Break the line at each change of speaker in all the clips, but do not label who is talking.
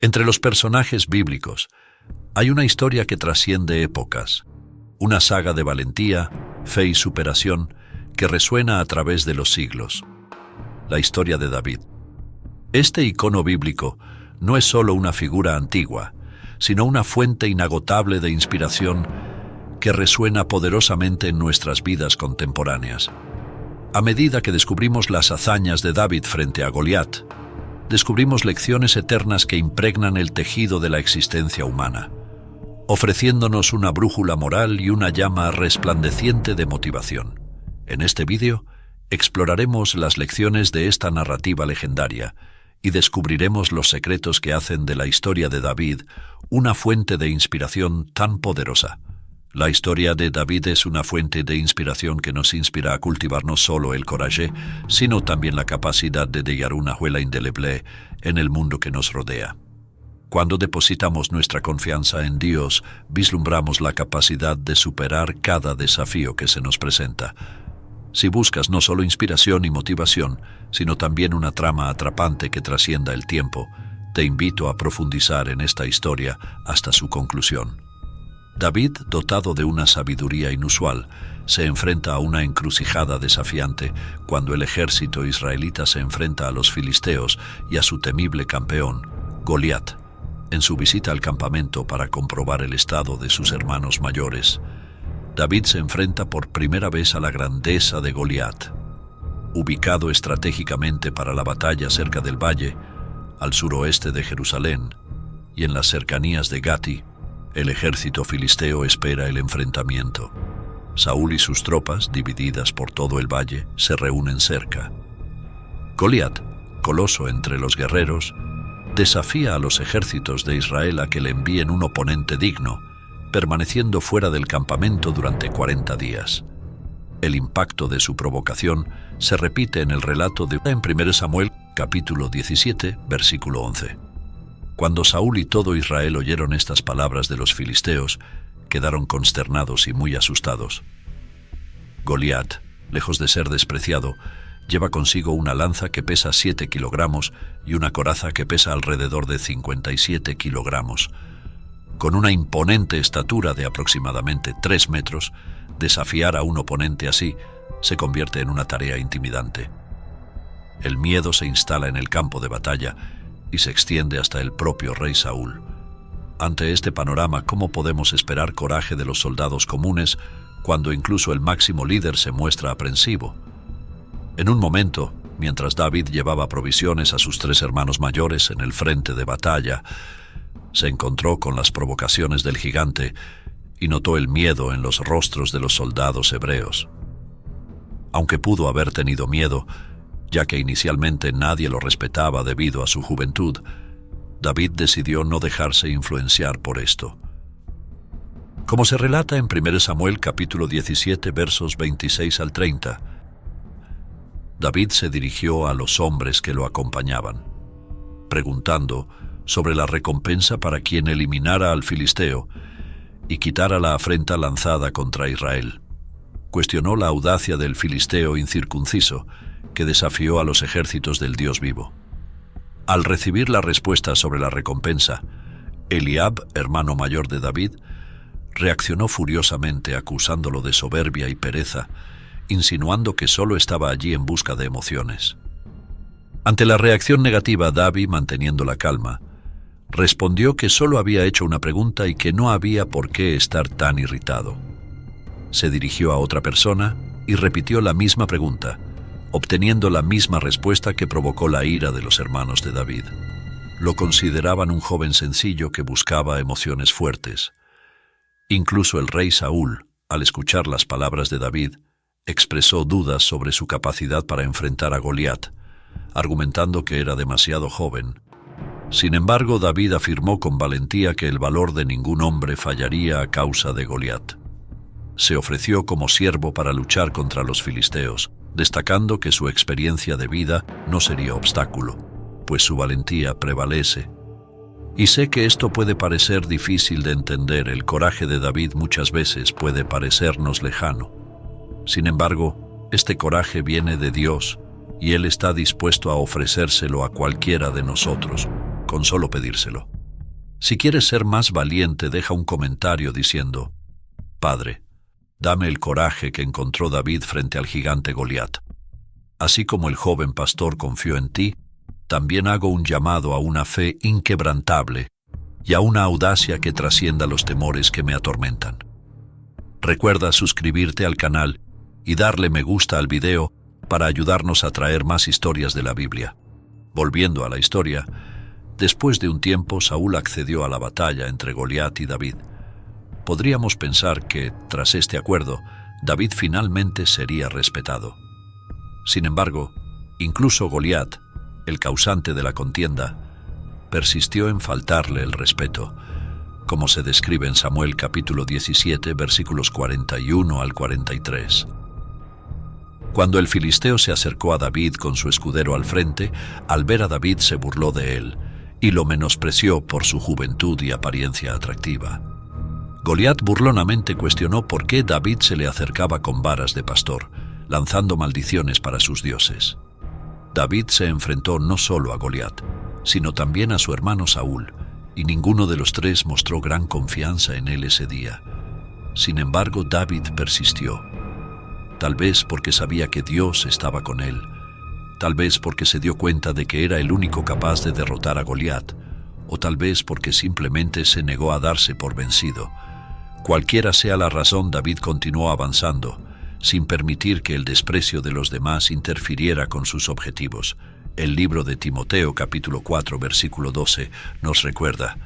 Entre los personajes bíblicos hay una historia que trasciende épocas, una saga de valentía, fe y superación que resuena a través de los siglos. La historia de David. Este icono bíblico no es solo una figura antigua, sino una fuente inagotable de inspiración que resuena poderosamente en nuestras vidas contemporáneas. A medida que descubrimos las hazañas de David frente a Goliat, descubrimos lecciones eternas que impregnan el tejido de la existencia humana, ofreciéndonos una brújula moral y una llama resplandeciente de motivación. En este vídeo exploraremos las lecciones de esta narrativa legendaria y descubriremos los secretos que hacen de la historia de David una fuente de inspiración tan poderosa. La historia de David es una fuente de inspiración que nos inspira a cultivar no solo el coraje, sino también la capacidad de dejar una huella indeleble en el mundo que nos rodea. Cuando depositamos nuestra confianza en Dios, vislumbramos la capacidad de superar cada desafío que se nos presenta. Si buscas no solo inspiración y motivación, sino también una trama atrapante que trascienda el tiempo, te invito a profundizar en esta historia hasta su conclusión. David, dotado de una sabiduría inusual, se enfrenta a una encrucijada desafiante cuando el ejército israelita se enfrenta a los filisteos y a su temible campeón, Goliat, en su visita al campamento para comprobar el estado de sus hermanos mayores. David se enfrenta por primera vez a la grandeza de Goliat. Ubicado estratégicamente para la batalla cerca del valle, al suroeste de Jerusalén y en las cercanías de Gati, el ejército filisteo espera el enfrentamiento. Saúl y sus tropas, divididas por todo el valle, se reúnen cerca. Goliat, coloso entre los guerreros, desafía a los ejércitos de Israel a que le envíen un oponente digno, permaneciendo fuera del campamento durante 40 días. El impacto de su provocación se repite en el relato de 1 Samuel, capítulo 17, versículo 11. Cuando Saúl y todo Israel oyeron estas palabras de los filisteos, quedaron consternados y muy asustados. Goliat, lejos de ser despreciado, lleva consigo una lanza que pesa 7 kilogramos y una coraza que pesa alrededor de 57 kilogramos. Con una imponente estatura de aproximadamente 3 metros, desafiar a un oponente así se convierte en una tarea intimidante. El miedo se instala en el campo de batalla y se extiende hasta el propio rey Saúl. Ante este panorama, ¿cómo podemos esperar coraje de los soldados comunes cuando incluso el máximo líder se muestra aprensivo? En un momento, mientras David llevaba provisiones a sus 3 hermanos mayores en el frente de batalla, se encontró con las provocaciones del gigante y notó el miedo en los rostros de los soldados hebreos. Aunque pudo haber tenido miedo, ya que inicialmente nadie lo respetaba debido a su juventud, David decidió no dejarse influenciar por esto. Como se relata en 1 Samuel capítulo 17 versos 26 al 30, David se dirigió a los hombres que lo acompañaban, preguntando sobre la recompensa para quien eliminara al filisteo y quitara la afrenta lanzada contra Israel. Cuestionó la audacia del filisteo incircunciso que desafió a los ejércitos del Dios vivo. Al recibir la respuesta sobre la recompensa, Eliab, hermano mayor de David, reaccionó furiosamente acusándolo de soberbia y pereza, insinuando que solo estaba allí en busca de emociones. Ante la reacción negativa, David, manteniendo la calma, respondió que solo había hecho una pregunta y que no había por qué estar tan irritado. Se dirigió a otra persona y repitió la misma pregunta, obteniendo la misma respuesta que provocó la ira de los hermanos de David. Lo consideraban un joven sencillo que buscaba emociones fuertes. Incluso el rey Saúl, al escuchar las palabras de David, expresó dudas sobre su capacidad para enfrentar a Goliat, argumentando que era demasiado joven. Sin embargo, David afirmó con valentía que el valor de ningún hombre fallaría a causa de Goliat. Se ofreció como siervo para luchar contra los filisteos, destacando que su experiencia de vida no sería obstáculo, pues su valentía prevalece. Y sé que esto puede parecer difícil de entender, el coraje de David muchas veces puede parecernos lejano. Sin embargo, este coraje viene de Dios y Él está dispuesto a ofrecérselo a cualquiera de nosotros. con solo pedírselo. Si quieres ser más valiente, deja un comentario diciendo: Padre, dame el coraje que encontró David frente al gigante Goliat. Así como el joven pastor confió en ti, también hago un llamado a una fe inquebrantable y a una audacia que trascienda los temores que me atormentan. Recuerda suscribirte al canal y darle me gusta al video para ayudarnos a traer más historias de la Biblia. Volviendo a la historia, después de un tiempo Saúl accedió a la batalla entre Goliat y David. Podríamos pensar que, tras este acuerdo, David finalmente sería respetado. Sin embargo, incluso Goliat, el causante de la contienda, persistió en faltarle el respeto, como se describe en Samuel capítulo 17, versículos 41 al 43. Cuando el filisteo se acercó a David con su escudero al frente, al ver a David se burló de él y lo menospreció por su juventud y apariencia atractiva. Goliat burlonamente cuestionó por qué David se le acercaba con varas de pastor, lanzando maldiciones para sus dioses. David se enfrentó no solo a Goliat, sino también a su hermano Saúl, y ninguno de los tres mostró gran confianza en él ese día. Sin embargo, David persistió. Tal vez porque sabía que Dios estaba con él, tal vez porque se dio cuenta de que era el único capaz de derrotar a Goliat, o tal vez porque simplemente se negó a darse por vencido. Cualquiera sea la razón, David continuó avanzando, sin permitir que el desprecio de los demás interfiriera con sus objetivos. El libro de Timoteo capítulo 4 versículo 12 nos recuerda: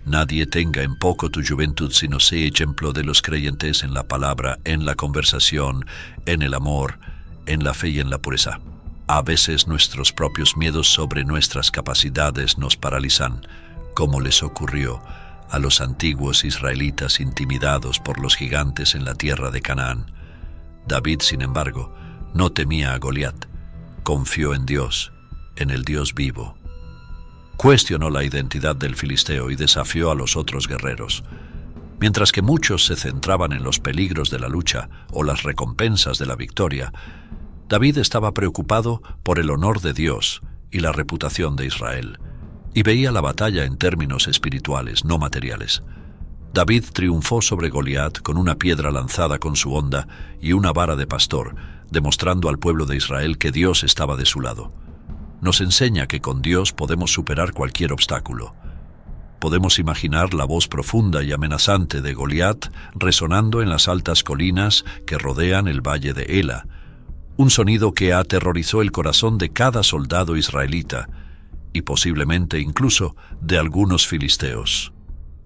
nadie tenga en poco tu juventud, sino sé ejemplo de los creyentes en la palabra, en la conversación, en el amor, en la fe y en la pureza. A veces nuestros propios miedos sobre nuestras capacidades nos paralizan, como les ocurrió a los antiguos israelitas intimidados por los gigantes en la tierra de Canaán. David, sin embargo, no temía a Goliat. Confió en Dios, en el Dios vivo. Cuestionó la identidad del filisteo y desafió a los otros guerreros. Mientras que muchos se centraban en los peligros de la lucha o las recompensas de la victoria, David estaba preocupado por el honor de Dios y la reputación de Israel, y veía la batalla en términos espirituales, no materiales. David triunfó sobre Goliat con una piedra lanzada con su honda y una vara de pastor, demostrando al pueblo de Israel que Dios estaba de su lado. Nos enseña que con Dios podemos superar cualquier obstáculo. Podemos imaginar la voz profunda y amenazante de Goliat resonando en las altas colinas que rodean el valle de Ela, un sonido que aterrorizó el corazón de cada soldado israelita y posiblemente incluso de algunos filisteos.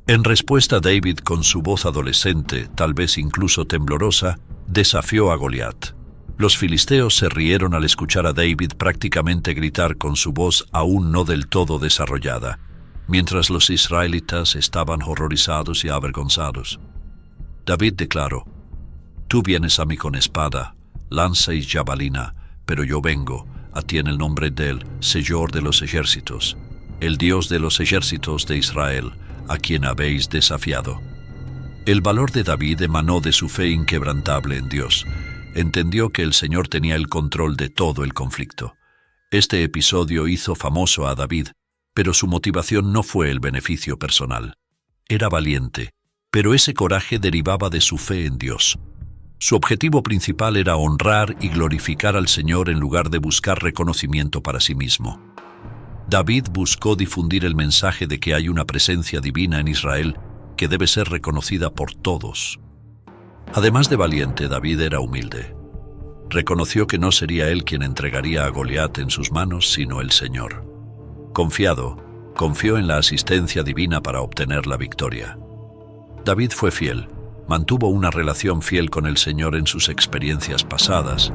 En respuesta, David, con su voz adolescente, tal vez incluso temblorosa, desafió a Goliat. Los filisteos se rieron al escuchar a David prácticamente gritar con su voz aún no del todo desarrollada, mientras los israelitas estaban horrorizados y avergonzados. David declaró: «Tú vienes a mí con espada, lanza y jabalina, pero yo vengo a ti en el nombre del Señor de los ejércitos, el Dios de los ejércitos de Israel, a quien habéis desafiado». El valor de David emanó de su fe inquebrantable en Dios. Entendió que el Señor tenía el control de todo el conflicto. Este episodio hizo famoso a David, pero su motivación no fue el beneficio personal. Era valiente, pero ese coraje derivaba de su fe en Dios. Su objetivo principal era honrar y glorificar al Señor en lugar de buscar reconocimiento para sí mismo. David buscó difundir el mensaje de que hay una presencia divina en Israel que debe ser reconocida por todos. Además de valiente, David era humilde. Reconoció que no sería él quien entregaría a Goliat en sus manos, sino el Señor. Confiado, confió en la asistencia divina para obtener la victoria. David fue fiel, mantuvo una relación fiel con el Señor en sus experiencias pasadas,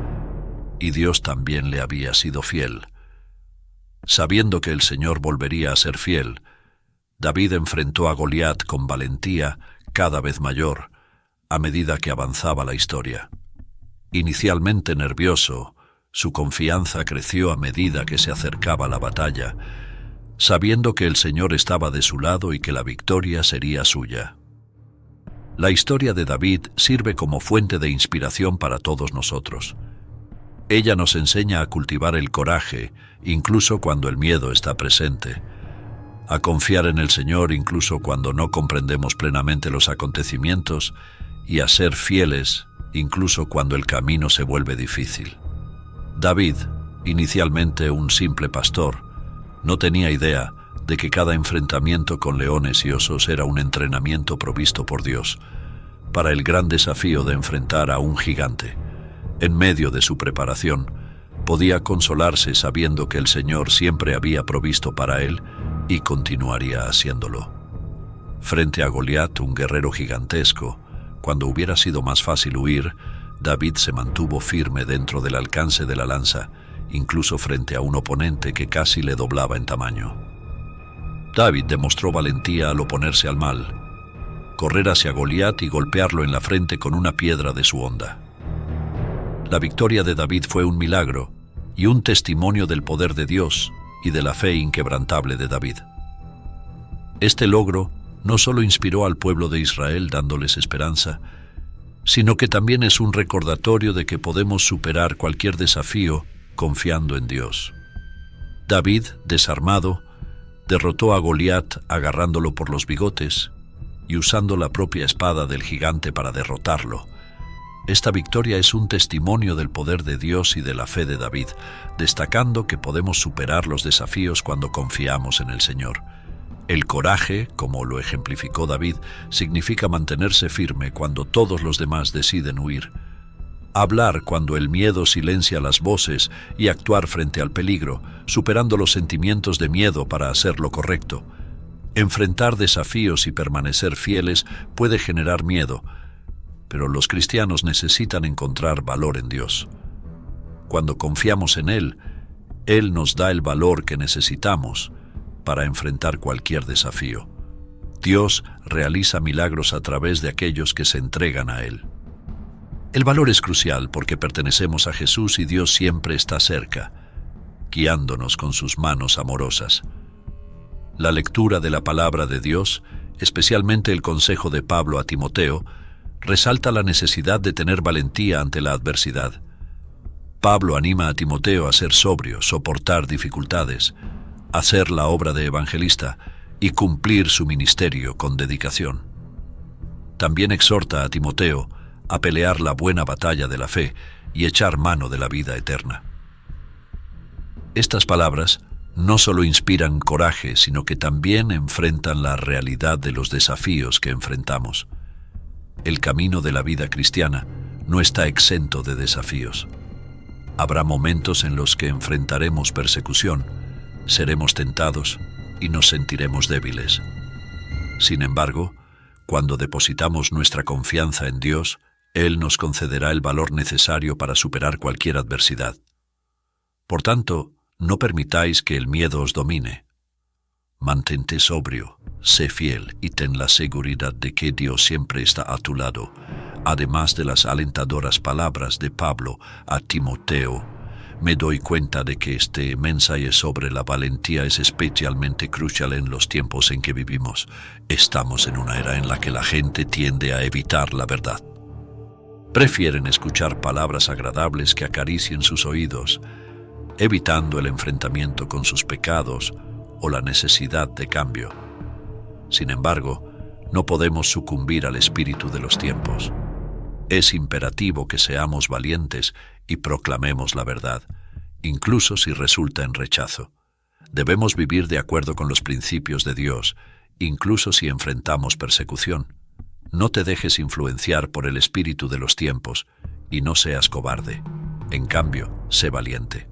y Dios también le había sido fiel. Sabiendo que el Señor volvería a ser fiel, David enfrentó a Goliat con valentía cada vez mayor, a medida que avanzaba la historia. Inicialmente nervioso, su confianza creció a medida que se acercaba la batalla, sabiendo que el Señor estaba de su lado y que la victoria sería suya. La historia de David sirve como fuente de inspiración para todos nosotros. Ella nos enseña a cultivar el coraje, incluso cuando el miedo está presente, a confiar en el Señor incluso cuando no comprendemos plenamente los acontecimientos y a ser fieles incluso cuando el camino se vuelve difícil. David, inicialmente un simple pastor, no tenía idea de que cada enfrentamiento con leones y osos era un entrenamiento provisto por Dios para el gran desafío de enfrentar a un gigante. En medio de su preparación, podía consolarse sabiendo que el Señor siempre había provisto para él y continuaría haciéndolo. Frente a Goliat, un guerrero gigantesco, cuando hubiera sido más fácil huir, David se mantuvo firme dentro del alcance de la lanza, incluso frente a un oponente que casi le doblaba en tamaño. David demostró valentía al oponerse al mal, correr hacia Goliat y golpearlo en la frente con una piedra de su honda. La victoria de David fue un milagro y un testimonio del poder de Dios y de la fe inquebrantable de David. Este logro no solo inspiró al pueblo de Israel dándoles esperanza, sino que también es un recordatorio de que podemos superar cualquier desafío confiando en Dios. David, desarmado, derrotó a Goliat agarrándolo por los bigotes y usando la propia espada del gigante para derrotarlo. Esta victoria es un testimonio del poder de Dios y de la fe de David, destacando que podemos superar los desafíos cuando confiamos en el Señor. El coraje, como lo ejemplificó David, significa mantenerse firme cuando todos los demás deciden huir. Hablar cuando el miedo silencia las voces y actuar frente al peligro, superando los sentimientos de miedo para hacer lo correcto. Enfrentar desafíos y permanecer fieles puede generar miedo, pero los cristianos necesitan encontrar valor en Dios. Cuando confiamos en Él, Él nos da el valor que necesitamos para enfrentar cualquier desafío. Dios realiza milagros a través de aquellos que se entregan a Él. El valor es crucial porque pertenecemos a Jesús y Dios siempre está cerca, guiándonos con sus manos amorosas. La lectura de la palabra de Dios, especialmente el consejo de Pablo a Timoteo, resalta la necesidad de tener valentía ante la adversidad. Pablo anima a Timoteo a ser sobrio, soportar dificultades, hacer la obra de evangelista y cumplir su ministerio con dedicación. También exhorta a Timoteo a pelear la buena batalla de la fe y echar mano de la vida eterna. Estas palabras no solo inspiran coraje, sino que también enfrentan la realidad de los desafíos que enfrentamos. El camino de la vida cristiana no está exento de desafíos. Habrá momentos en los que enfrentaremos persecución, seremos tentados y nos sentiremos débiles. Sin embargo, cuando depositamos nuestra confianza en Dios, Él nos concederá el valor necesario para superar cualquier adversidad. Por tanto, no permitáis que el miedo os domine. Mantente sobrio, sé fiel y ten la seguridad de que Dios siempre está a tu lado, además de las alentadoras palabras de Pablo a Timoteo. Me doy cuenta de que este mensaje sobre la valentía es especialmente crucial en los tiempos en que vivimos. Estamos en una era en la que la gente tiende a evitar la verdad. Prefieren escuchar palabras agradables que acaricien sus oídos, evitando el enfrentamiento con sus pecados o la necesidad de cambio. Sin embargo, no podemos sucumbir al espíritu de los tiempos. Es imperativo que seamos valientes y proclamemos la verdad, incluso si resulta en rechazo. Debemos vivir de acuerdo con los principios de Dios, incluso si enfrentamos persecución. No te dejes influenciar por el espíritu de los tiempos y no seas cobarde. En cambio, sé valiente.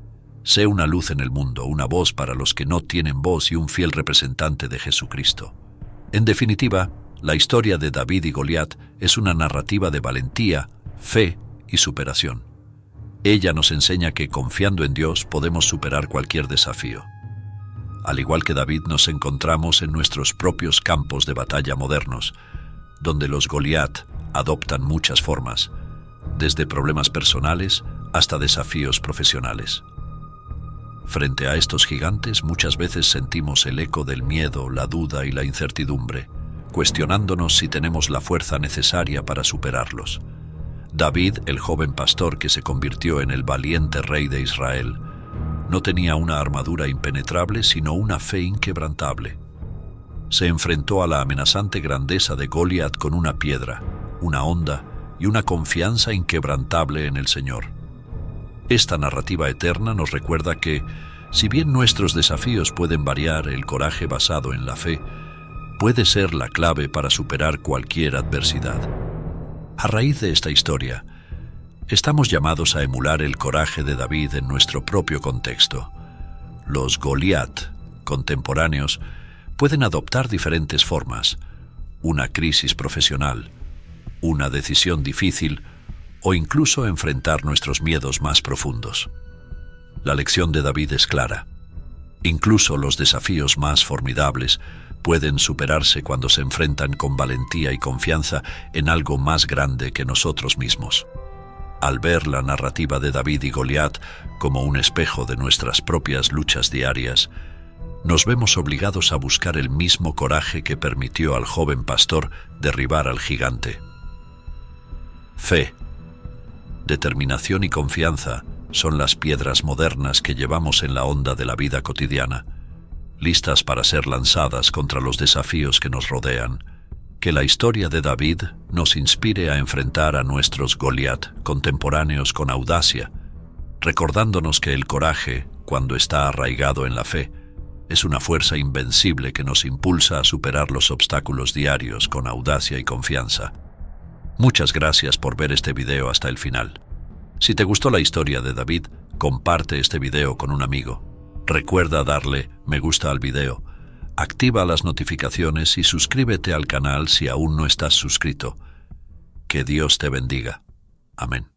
Sé una luz en el mundo, una voz para los que no tienen voz y un fiel representante de Jesucristo. En definitiva, la historia de David y Goliat es una narrativa de valentía, fe y superación. Ella nos enseña que confiando en Dios podemos superar cualquier desafío. Al igual que David, nos encontramos en nuestros propios campos de batalla modernos, donde los Goliat adoptan muchas formas, desde problemas personales hasta desafíos profesionales. Frente a estos gigantes, muchas veces sentimos el eco del miedo, la duda y la incertidumbre, cuestionándonos si tenemos la fuerza necesaria para superarlos. David, el joven pastor que se convirtió en el valiente rey de Israel, no tenía una armadura impenetrable, sino una fe inquebrantable. se enfrentó a la amenazante grandeza de Goliat con una piedra, una honda y una confianza inquebrantable en el Señor. Esta narrativa eterna nos recuerda que, si bien nuestros desafíos pueden variar, el coraje basado en la fe puede ser la clave para superar cualquier adversidad. A raíz de esta historia, estamos llamados a emular el coraje de David en nuestro propio contexto. Los Goliat contemporáneos pueden adoptar diferentes formas: una crisis profesional, una decisión difícil o incluso enfrentar nuestros miedos más profundos. La lección de David es clara. Incluso los desafíos más formidables pueden superarse cuando se enfrentan con valentía y confianza en algo más grande que nosotros mismos. Al ver la narrativa de David y Goliat como un espejo de nuestras propias luchas diarias, nos vemos obligados a buscar el mismo coraje que permitió al joven pastor derribar al gigante. Fe, determinación y confianza son las piedras modernas que llevamos en la honda de la vida cotidiana, listas para ser lanzadas contra los desafíos que nos rodean. Que la historia de David nos inspire a enfrentar a nuestros Goliat contemporáneos con audacia, recordándonos que el coraje, cuando está arraigado en la fe, es una fuerza invencible que nos impulsa a superar los obstáculos diarios con audacia y confianza. Muchas gracias por ver este video hasta el final. Si te gustó la historia de David, comparte este video con un amigo. Recuerda darle me gusta al video, activa las notificaciones y suscríbete al canal si aún no estás suscrito. Que Dios te bendiga. Amén.